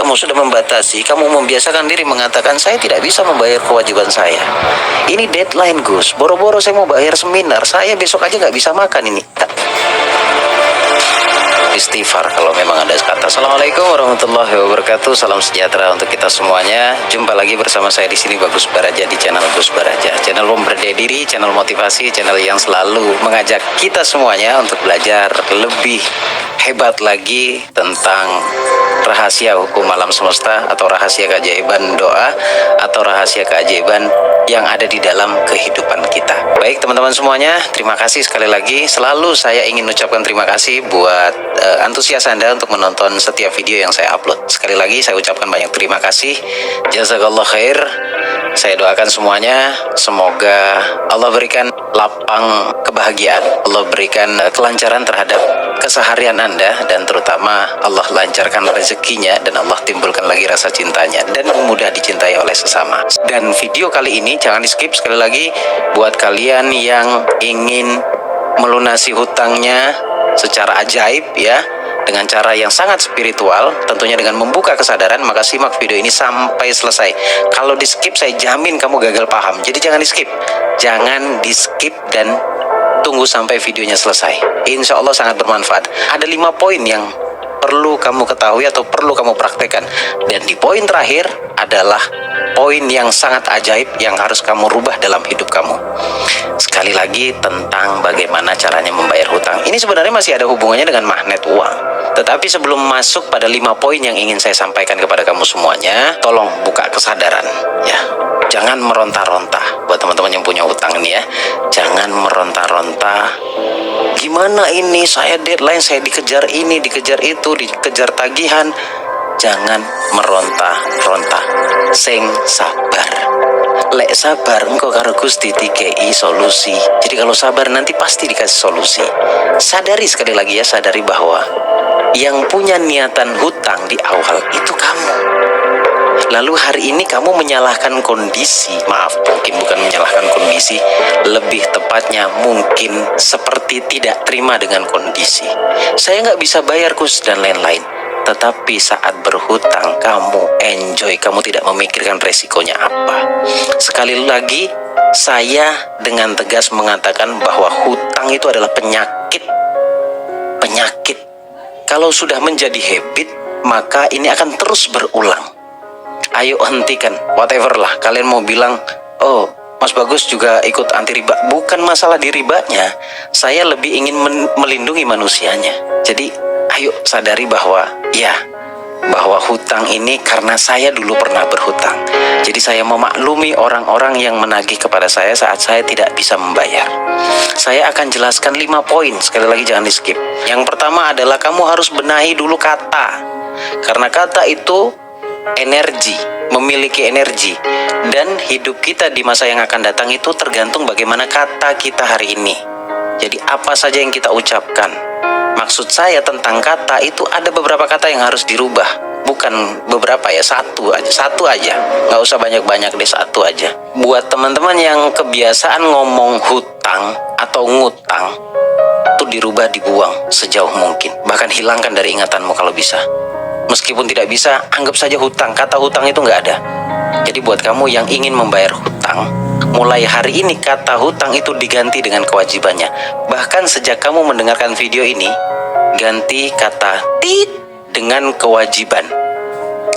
kamu sudah membatasi, kamu membiasakan diri mengatakan saya tidak bisa membayar kewajiban saya. Ini deadline Gus, boro-boro saya mau bayar seminar, saya besok aja nggak bisa makan ini. Istighfar kalau memang ada kata. Assalamualaikum warahmatullahi wabarakatuh. Salam sejahtera untuk kita semuanya. Jumpa lagi bersama saya di sini Bagus Baraja di channel Bagus Baraja, channel pemberdaya diri, channel motivasi, channel yang selalu mengajak kita semuanya untuk belajar lebih hebat lagi tentang rahasia hukum alam semesta atau rahasia keajaiban doa atau rahasia keajaiban yang ada di dalam kehidupan kita. Baik teman-teman semuanya, terima kasih sekali lagi. Selalu saya ingin ucapkan terima kasih buat antusias Anda untuk menonton setiap video yang saya upload. Sekali lagi saya ucapkan banyak terima kasih. Jazakallah khair. Saya doakan semuanya, semoga Allah berikan lapang kebahagiaan, Allah berikan kelancaran terhadap keseharian Anda, dan terutama Allah lancarkan rezekinya, dan Allah timbulkan lagi rasa cintanya, dan mudah dicintai oleh sesama. Dan video kali ini jangan di skip, sekali lagi buat kalian yang ingin melunasi hutangnya secara ajaib ya, dengan cara yang sangat spiritual, tentunya dengan membuka kesadaran, maka simak video ini sampai selesai. Kalau di skip saya jamin kamu gagal paham. Jadi jangan di skip. Jangan di skip dan tunggu sampai videonya selesai. Insya Allah sangat bermanfaat. Ada 5 poin yang perlu kamu ketahui atau perlu kamu praktekkan. Dan di poin terakhir adalah poin yang sangat ajaib yang harus kamu rubah dalam hidup kamu. Sekali lagi tentang bagaimana caranya membayar hutang. Ini sebenarnya masih ada hubungannya dengan magnet uang. Tetapi sebelum masuk pada 5 poin yang ingin saya sampaikan kepada kamu semuanya, tolong buka kesadaran ya. Jangan meronta-ronta buat teman-teman yang punya hutang ini ya. Jangan meronta-ronta. Gimana ini, saya deadline, saya dikejar ini, dikejar itu, dikejar tagihan. Jangan meronta-ronta. Sing sabar. Lek sabar engkau karo Gusti dikei solusi. Jadi kalau sabar nanti pasti dikasih solusi. Sadari sekali lagi ya, sadari bahwa yang punya niatan hutang di awal itu kamu. Lalu hari ini kamu menyalahkan kondisi, maaf mungkin bukan menyalahkan kondisi, lebih tepatnya mungkin seperti tidak terima dengan kondisi. Saya nggak bisa bayar Gus dan lain-lain. Tetapi saat berhutang kamu enjoy, kamu tidak memikirkan resikonya apa. Sekali lagi saya dengan tegas mengatakan bahwa hutang itu adalah penyakit. Penyakit. Kalau sudah menjadi habit, maka ini akan terus berulang. Ayo hentikan, whatever lah. Kalian mau bilang, oh Mas Bagus juga ikut anti riba. Bukan masalah di ribanya. Saya lebih ingin melindungi manusianya. Jadi ayo sadari bahwa bahwa hutang ini karena saya dulu pernah berhutang. Jadi saya memaklumi orang-orang yang menagih kepada saya saat saya tidak bisa membayar. Saya akan jelaskan 5 poin, sekali lagi jangan di skip. Yang pertama adalah kamu harus benahi dulu kata. Karena kata itu energi, memiliki energi. Dan hidup kita di masa yang akan datang itu tergantung bagaimana kata kita hari ini. Jadi apa saja yang kita ucapkan. Maksud saya tentang kata itu ada beberapa kata yang harus dirubah. Bukan beberapa ya, satu aja. Nggak usah banyak-banyak deh, satu aja. Buat teman-teman yang kebiasaan ngomong hutang atau ngutang, itu dirubah, dibuang sejauh mungkin. Bahkan hilangkan dari ingatanmu kalau bisa. Meskipun tidak bisa, anggap saja hutang. Kata hutang itu nggak ada. Jadi buat kamu yang ingin membayar hutang, mulai hari ini kata hutang itu diganti dengan kewajibannya. Bahkan sejak kamu mendengarkan video ini, ganti kata tit dengan kewajiban.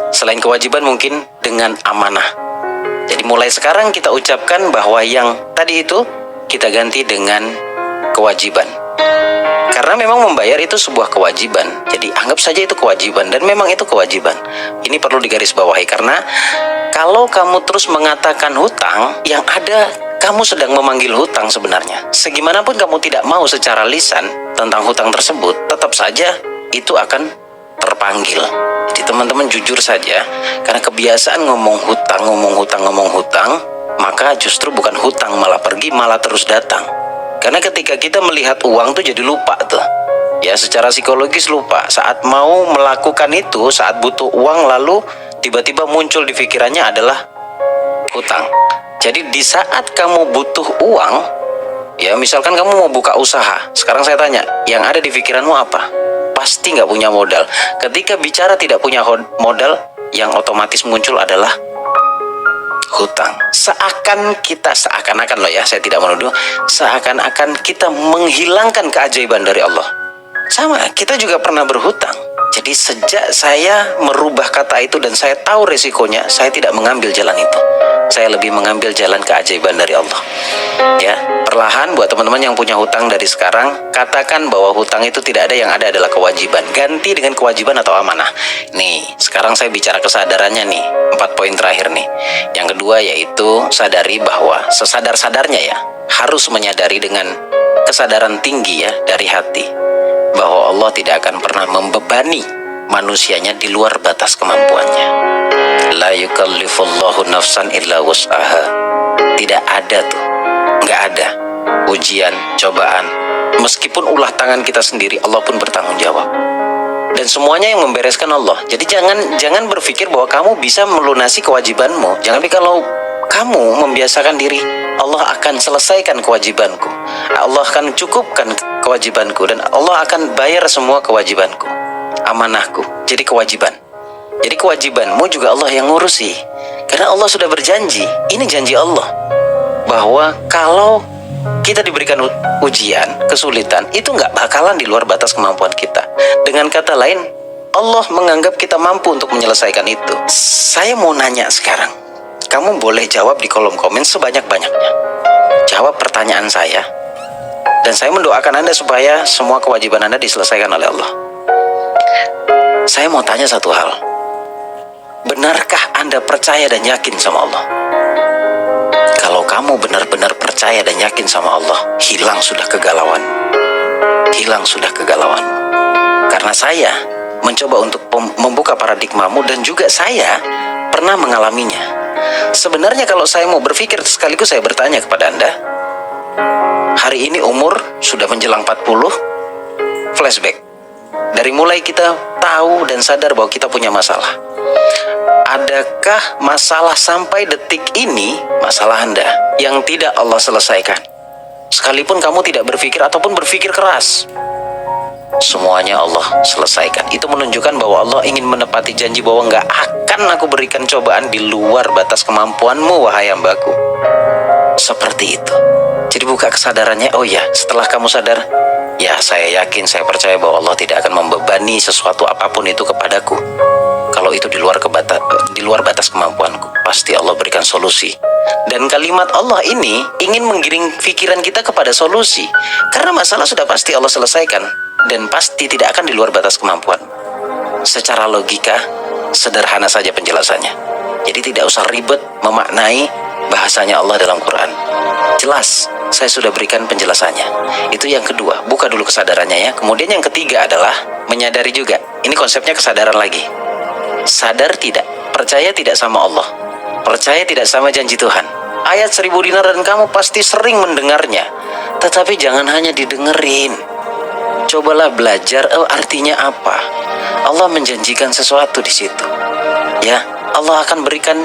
Selain kewajiban mungkin dengan amanah. Jadi mulai sekarang kita ucapkan bahwa yang tadi itu kita ganti dengan kewajiban. Karena memang membayar itu sebuah kewajiban. Jadi anggap saja itu kewajiban, dan memang itu kewajiban. Ini perlu digarisbawahi karena kalau kamu terus mengatakan hutang, yang ada kamu sedang memanggil hutang sebenarnya. Segimanapun kamu tidak mau secara lisan tentang hutang tersebut, tetap saja itu akan terpanggil. Jadi teman-teman jujur saja, karena kebiasaan ngomong hutang, maka justru bukan hutang malah pergi, malah terus datang. Karena ketika kita melihat uang tuh jadi lupa tuh. Ya secara psikologis lupa. Saat mau melakukan itu, saat butuh uang lalu tiba-tiba muncul di pikirannya adalah hutang. Jadi di saat kamu butuh uang, ya misalkan kamu mau buka usaha. Sekarang saya tanya, yang ada di pikiranmu apa? Pasti nggak punya modal. Ketika bicara tidak punya modal, yang otomatis muncul adalah hutang. Seakan-akan loh ya, saya tidak menuduh, seakan-akan kita menghilangkan keajaiban dari Allah. Sama, kita juga pernah berhutang. Jadi sejak saya merubah kata itu dan saya tahu resikonya, saya tidak mengambil jalan itu. Saya lebih mengambil jalan keajaiban dari Allah. Ya, perlahan buat teman-teman yang punya hutang dari sekarang, katakan bahwa hutang itu tidak ada, yang ada adalah kewajiban. Ganti dengan kewajiban atau amanah. Nih, sekarang saya bicara kesadarannya nih, 4 poin terakhir nih. Yang kedua yaitu sadari bahwa sesadar-sadarnya ya, harus menyadari dengan kesadaran tinggi ya dari hati, bahwa Allah tidak akan pernah membebani manusianya di luar batas kemampuannya. La yukallifullahu nafsan illa wus'aha. Tidak ada tuh, nggak ada ujian, cobaan, meskipun ulah tangan kita sendiri, Allah pun bertanggung jawab. Dan semuanya yang membereskan Allah. Jadi jangan berpikir bahwa kamu bisa melunasi kewajibanmu. Jangan pikir kalau kamu membiasakan diri, Allah akan selesaikan kewajibanku, Allah akan cukupkan kewajibanku, dan Allah akan bayar semua kewajibanku, amanahku. Jadi kewajiban. Jadi kewajibanmu juga Allah yang ngurusi. Karena Allah sudah berjanji, ini janji Allah, bahwa kalau kita diberikan ujian, kesulitan, itu nggak bakalan di luar batas kemampuan kita. Dengan kata lain, Allah menganggap kita mampu untuk menyelesaikan itu. Saya mau nanya sekarang, kamu boleh jawab di kolom komen sebanyak-banyaknya. Jawab pertanyaan saya, dan saya mendoakan Anda supaya semua kewajiban Anda diselesaikan oleh Allah. Saya mau tanya satu hal, benarkah Anda percaya dan yakin sama Allah? Kalau kamu benar-benar percaya dan yakin sama Allah, hilang sudah kegalauan. Hilang sudah kegalauan. Karena saya mencoba untuk membuka paradigmamu, dan juga saya pernah mengalaminya. Sebenarnya kalau saya mau berpikir sekaligus saya bertanya kepada Anda, hari ini umur sudah menjelang 40, flashback. Dari mulai kita tahu dan sadar bahwa kita punya masalah. Adakah masalah sampai detik ini, masalah Anda, yang tidak Allah selesaikan? Sekalipun kamu tidak berpikir ataupun berpikir keras, semuanya Allah selesaikan. Itu menunjukkan bahwa Allah ingin menepati janji bahwa nggak akan aku berikan cobaan di luar batas kemampuanmu, wahai hambaku. Seperti itu. Jadi buka kesadarannya, oh ya, setelah kamu sadar, ya saya yakin, saya percaya bahwa Allah tidak akan membebani sesuatu apapun itu kepadaku. Kalau itu di luar batas kemampuanku, pasti Allah berikan solusi. Dan kalimat Allah ini ingin menggiring pikiran kita kepada solusi. Karena masalah sudah pasti Allah selesaikan, dan pasti tidak akan di luar batas kemampuan. Secara logika, sederhana saja penjelasannya. Jadi tidak usah ribet memaknai bahasanya Allah dalam Quran. Jelas, saya sudah berikan penjelasannya. Itu yang kedua, buka dulu kesadarannya ya. Kemudian yang ketiga adalah menyadari juga. Ini konsepnya kesadaran lagi. Sadar tidak, percaya tidak sama Allah, percaya tidak sama janji Tuhan. Ayat 1000 dinar dan kamu pasti sering mendengarnya, tetapi jangan hanya didengerin. Cobalah belajar artinya apa. Allah menjanjikan sesuatu di situ. Ya, Allah akan berikan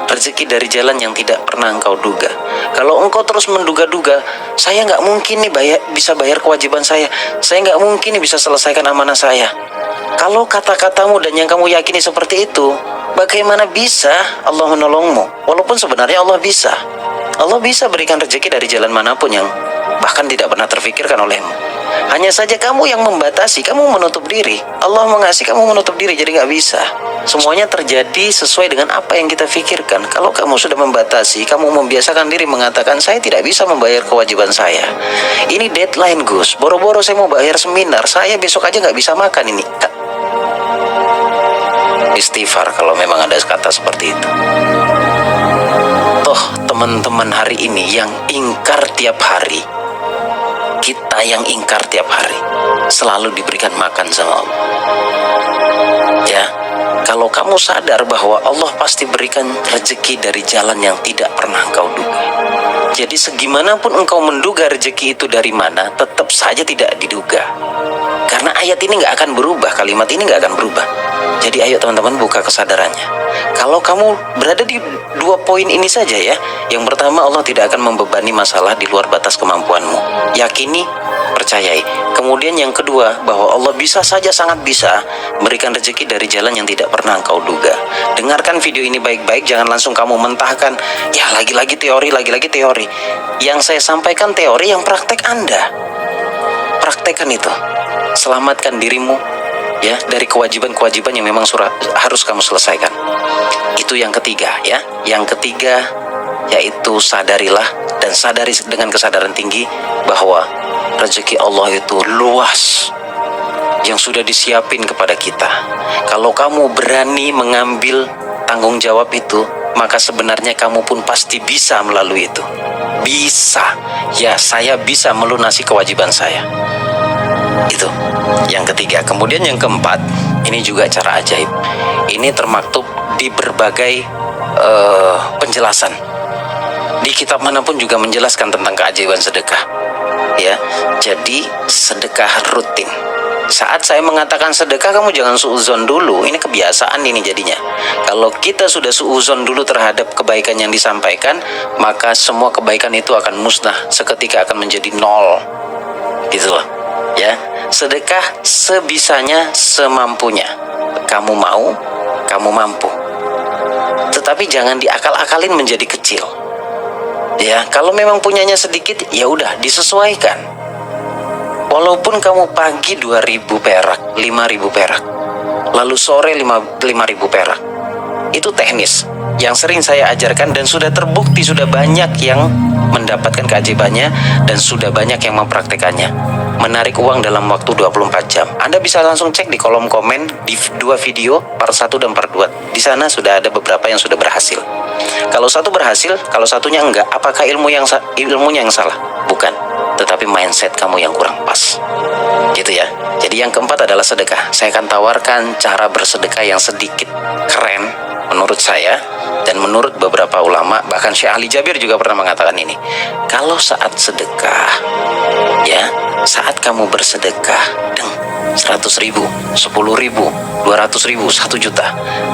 rezeki dari jalan yang tidak pernah engkau duga. Kalau engkau terus menduga-duga, saya nggak mungkin nih bisa bayar kewajiban saya nggak mungkin nih bisa selesaikan amanah saya. Kalau kata-katamu dan yang kamu yakini seperti itu, bagaimana bisa Allah menolongmu? Walaupun sebenarnya Allah bisa. Allah bisa berikan rezeki dari jalan manapun yang bahkan tidak pernah terfikirkan olehmu. Hanya saja kamu yang membatasi, kamu menutup diri. Allah mengasih, kamu menutup diri, jadi nggak bisa. Semuanya terjadi sesuai dengan apa yang kita pikirkan. Kalau kamu sudah membatasi, kamu membiasakan diri mengatakan, saya tidak bisa membayar kewajiban saya. Ini deadline Gus, boro-boro saya mau bayar seminar, saya besok aja nggak bisa makan ini. Istighfar kalau memang ada kata seperti itu. Toh teman-teman hari ini yang ingkar tiap hari, kita yang ingkar tiap hari, selalu diberikan makan sama Allah. Ya, kalau kamu sadar bahwa Allah pasti berikan rezeki dari jalan yang tidak pernah engkau duga. Jadi segimanapun engkau menduga rezeki itu dari mana, tetap saja tidak diduga. Karena ayat ini nggak akan berubah, kalimat ini nggak akan berubah. Jadi ayo teman-teman buka kesadarannya. Kalau kamu berada di 2 poin ini saja ya. Yang pertama, Allah tidak akan membebani masalah di luar batas kemampuanmu. Yakini, percayai. Kemudian yang kedua, bahwa Allah bisa saja, sangat bisa berikan rezeki dari jalan yang tidak pernah engkau duga. dengarkan video ini baik-baik, jangan langsung kamu mentahkan, ya lagi-lagi teori, lagi-lagi teori. Yang saya sampaikan teori, yang praktek Anda. Praktekkan itu. Selamatkan dirimu ya dari kewajiban-kewajiban yang memang harus kamu selesaikan. Itu yang ketiga ya. Yang ketiga yaitu sadarilah, dan sadari dengan kesadaran tinggi bahwa rezeki Allah itu luas yang sudah disiapin kepada kita. Kalau kamu berani mengambil tanggung jawab itu, maka sebenarnya kamu pun pasti bisa melalui itu. Bisa. Ya, saya bisa melunasi kewajiban saya. Itu yang ketiga. Kemudian yang keempat, ini juga cara ajaib. Ini termaktub di berbagai penjelasan. Di kitab manapun juga menjelaskan tentang keajaiban sedekah. Ya, jadi sedekah rutin. Saat saya mengatakan sedekah, kamu jangan suudzon dulu. Ini kebiasaan ini jadinya. Kalau kita sudah suudzon dulu terhadap kebaikan yang disampaikan, maka semua kebaikan itu akan musnah, seketika akan menjadi nol. Gitu loh. Ya, sedekah sebisanya, semampunya. Kamu mau, kamu mampu. Tetapi jangan diakal-akalin menjadi kecil. Ya, kalau memang punyanya sedikit, ya udah disesuaikan. Walaupun kamu pagi 2.000 perak, 5.000 perak, lalu sore 5.000 perak, itu teknis yang sering saya ajarkan dan sudah terbukti, sudah banyak yang mendapatkan keajaibannya dan sudah banyak yang mempraktekannya. Menarik uang dalam waktu 24 jam. Anda bisa langsung cek di kolom komen di 2 video, part 1 dan part 2. Di sana sudah ada beberapa yang sudah berhasil. Kalau satu berhasil, kalau satunya enggak, apakah ilmunya yang salah? Bukan, tetapi mindset kamu yang kurang pas. Gitu ya. Jadi yang keempat adalah sedekah. Saya akan tawarkan cara bersedekah yang sedikit keren menurut saya dan menurut beberapa ulama, bahkan Syekh Ali Jabir juga pernah mengatakan ini. Kalau saat sedekah, ya, saat kamu bersedekah, 100.000, 10.000, 200.000, 1 juta,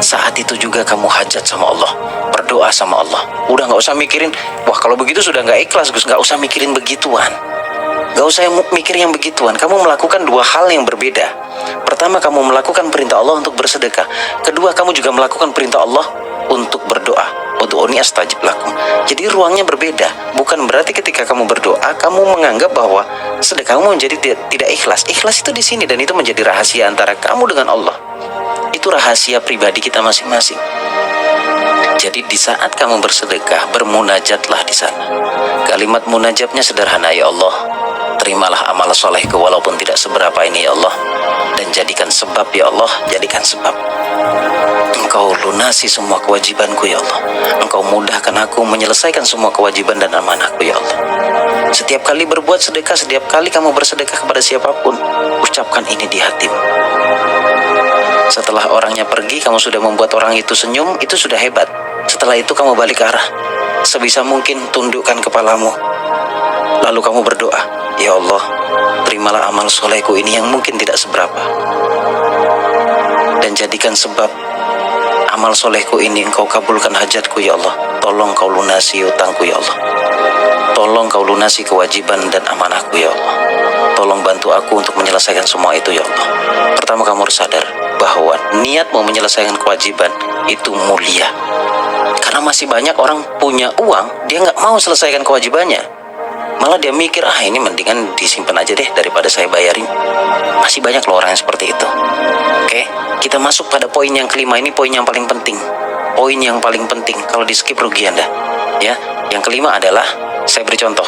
saat itu juga kamu hajat sama Allah, berdoa sama Allah. Udah nggak usah mikirin, wah kalau begitu sudah nggak ikhlas Gus, nggak usah mikirin begituan. Gak usah mikir yang begituan. Kamu melakukan 2 hal yang berbeda. Pertama, kamu melakukan perintah Allah untuk bersedekah. Kedua, kamu juga melakukan perintah Allah untuk berdoa. Ud'uni astajib lakum. Jadi ruangnya berbeda. Bukan berarti ketika kamu berdoa, kamu menganggap bahwa sedekahmu menjadi tidak ikhlas. Ikhlas itu di sini, dan itu menjadi rahasia antara kamu dengan Allah. Itu rahasia pribadi kita masing-masing. Jadi di saat kamu bersedekah, bermunajatlah di sana. Kalimat munajatnya sederhana, ya Allah, terimalah amal solehku walaupun tidak seberapa ini ya Allah, dan jadikan sebab ya Allah, jadikan sebab. Engkau lunasi semua kewajibanku ya Allah. Engkau mudahkan aku menyelesaikan semua kewajiban dan amanahku ya Allah. Setiap kali berbuat sedekah, setiap kali kamu bersedekah kepada siapapun, ucapkan ini di hatimu. Setelah orangnya pergi, kamu sudah membuat orang itu senyum, itu sudah hebat. Setelah itu kamu balik arah, sebisa mungkin tundukkan kepalamu, lalu kamu berdoa, ya Allah, terimalah amal solehku ini yang mungkin tidak seberapa, dan jadikan sebab amal solehku ini engkau kabulkan hajatku ya Allah. Tolong kau lunasi utangku ya Allah. Tolong kau lunasi kewajiban dan amanahku ya Allah. Tolong bantu aku untuk menyelesaikan semua itu ya Allah. Pertama, kamu harus sadar bahwa niat mau menyelesaikan kewajiban itu mulia. Karena masih banyak orang punya uang, dia nggak mau selesaikan kewajibannya. Malah dia mikir, ini mendingan disimpan aja deh daripada saya bayarin. Masih banyak loh orang yang seperti itu. Oke, kita masuk pada poin yang kelima. Ini poin yang paling penting. Poin yang paling penting. Kalau di skip rugi Anda. Ya, yang kelima adalah, saya beri contoh.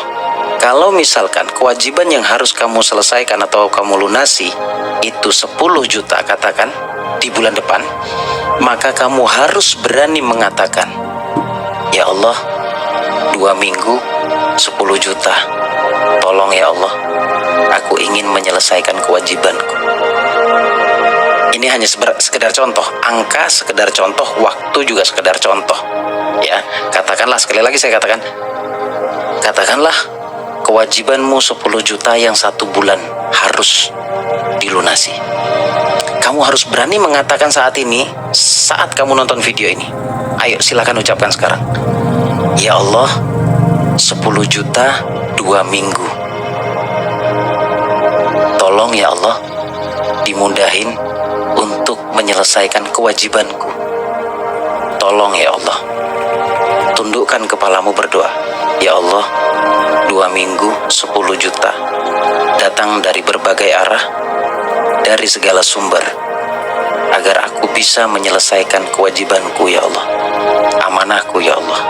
Kalau misalkan kewajiban yang harus kamu selesaikan atau kamu lunasi itu 10 juta katakan di bulan depan, maka kamu harus berani mengatakan, ya Allah, 2 minggu 10 juta. Tolong ya Allah, aku ingin menyelesaikan kewajibanku. Ini hanya sekedar contoh. Angka sekedar contoh, waktu juga sekedar contoh. Ya, katakanlah, sekali lagi saya katakan, katakanlah kewajibanmu 10 juta yang 1 bulan harus dilunasi. Kamu harus berani mengatakan saat ini, saat kamu nonton video ini. Ayo silakan ucapkan sekarang, ya Allah, 10 juta 2 minggu. Tolong ya Allah, dimudahin untuk menyelesaikan kewajibanku. ya Allah. Tundukkan kepalamu berdoa. Ya Allah, 2 minggu 10 juta datang dari berbagai arah, dari segala sumber, agar aku bisa menyelesaikan kewajibanku ya Allah, amanahku ya Allah.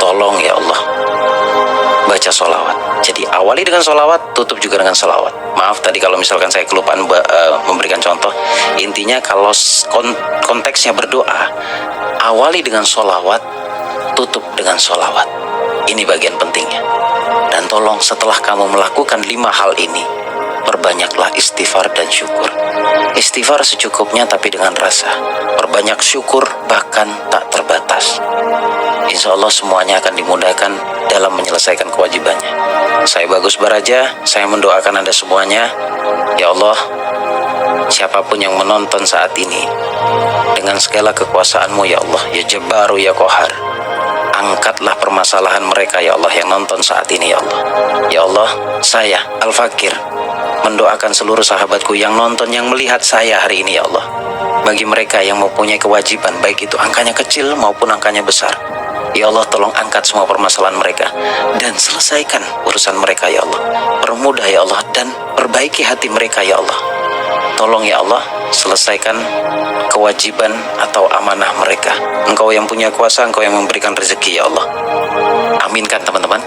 Tolong ya Allah. Baca sholawat. Jadi awali dengan sholawat, tutup juga dengan sholawat. Maaf tadi kalau misalkan saya kelupaan memberikan contoh. Intinya kalau konteksnya berdoa, awali dengan sholawat, tutup dengan sholawat. Ini bagian pentingnya. Dan tolong setelah kamu melakukan 5 hal ini, perbanyaklah istighfar dan syukur. Istighfar secukupnya tapi dengan rasa. Perbanyak syukur bahkan tak terbatas. Insya Allah semuanya akan dimudahkan dalam menyelesaikan kewajibannya. Saya Bagus Baraja, saya mendoakan Anda semuanya. Ya Allah, siapapun yang menonton saat ini, dengan segala kekuasaan-Mu ya Allah, ya Jabbaru ya Qahar, angkatlah permasalahan mereka ya Allah yang nonton saat ini ya Allah. Ya Allah, saya Al-Fakir mendoakan seluruh sahabatku yang nonton, yang melihat saya hari ini ya Allah. Bagi mereka yang mempunyai kewajiban, baik itu angkanya kecil maupun angkanya besar, ya Allah tolong angkat semua permasalahan mereka dan selesaikan urusan mereka ya Allah. Permudah ya Allah dan perbaiki hati mereka ya Allah. Tolong ya Allah, selesaikan kewajiban atau amanah mereka. Engkau yang punya kuasa, Engkau yang memberikan rezeki ya Allah. Aminkan teman-teman,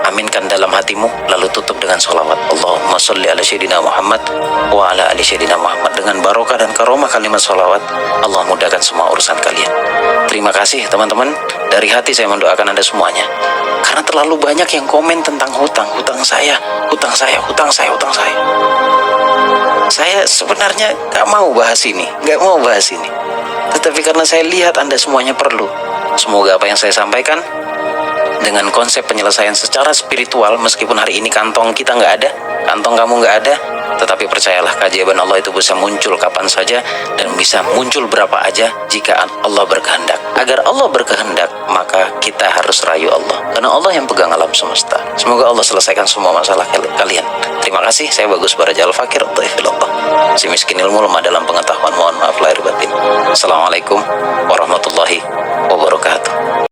aminkan dalam hatimu, lalu tutup dengan sholawat. Allahumma sholli ala sayyidina Muhammad wa ala ali sayyidina Muhammad. Dengan barokah dan karomah kalimat sholawat, Allah mudahkan semua urusan kalian. Terima kasih teman-teman, dari hati saya mendoakan Anda semuanya. Karena terlalu banyak yang komen tentang hutang saya. Saya sebenarnya gak mau bahas ini, tetapi karena saya lihat Anda semuanya perlu. Semoga apa yang saya sampaikan dengan konsep penyelesaian secara spiritual, meskipun hari ini kantong kita nggak ada, kantong kamu nggak ada, tetapi percayalah keajaiban Allah itu bisa muncul kapan saja dan bisa muncul berapa aja jika Allah berkehendak. Agar Allah berkehendak, maka kita harus rayu Allah, karena Allah yang pegang alam semesta. Semoga Allah selesaikan semua masalah kalian. Terima kasih. Saya Bagus Baraja Al-Fakir, si miskin ilmu, lemah dalam pengetahuan. Mohon maaf lahir batin. Assalamualaikum warahmatullahi wabarakatuh.